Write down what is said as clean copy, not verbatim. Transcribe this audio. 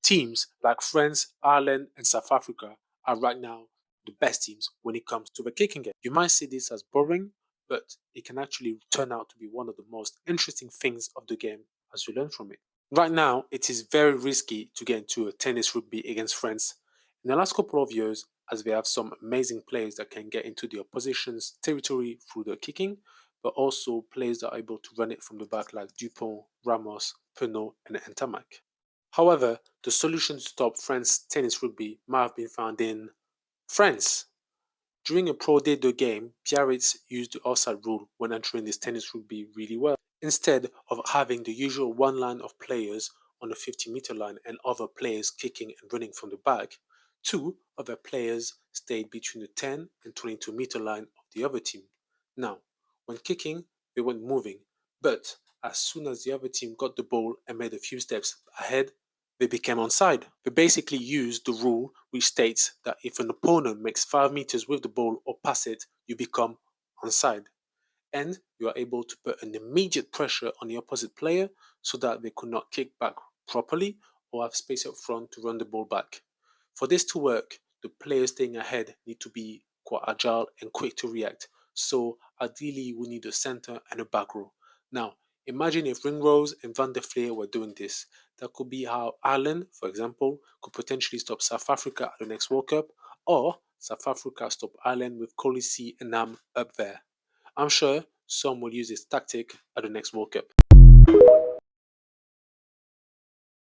Teams like France, Ireland, and South Africa are right now the best teams when it comes to the kicking game. You might see this as boring, but it can actually turn out to be one of the most interesting things of the game as you learn from it. Right now, it is very risky to get into a tennis rugby against France. In the last couple of years, as we have some amazing players that can get into the opposition's territory through the kicking, but also players that are able to run it from the back like Dupont, Ramos, Penaud, and Ntamak. However, the solution to stop France tennis rugby might have been found in France. During a Pro Day 2 game, Biarritz used the offside rule when entering this tennis rugby really well. Instead of having the usual one line of players on the 50-meter line and other players kicking and running from the back, two other players stayed between the 10 and 22-meter line of the other team. Now, when kicking, they weren't moving, but as soon as the other team got the ball and made a few steps ahead, they became onside. They basically used the rule which states that if an opponent makes 5 meters with the ball or pass it, you become onside. And you are able to put an immediate pressure on the opposite player so that they could not kick back properly or have space up front to run the ball back. For this to work, the players staying ahead need to be quite agile and quick to react. So ideally, we need a center and a back row. Now, imagine if Ringrose and Van der Fleer were doing this. That could be how Ireland, for example, could potentially stop South Africa at the next World Cup, or South Africa stop Ireland with Kolisi and Nam up there. I'm sure some will use this tactic at the next World Cup.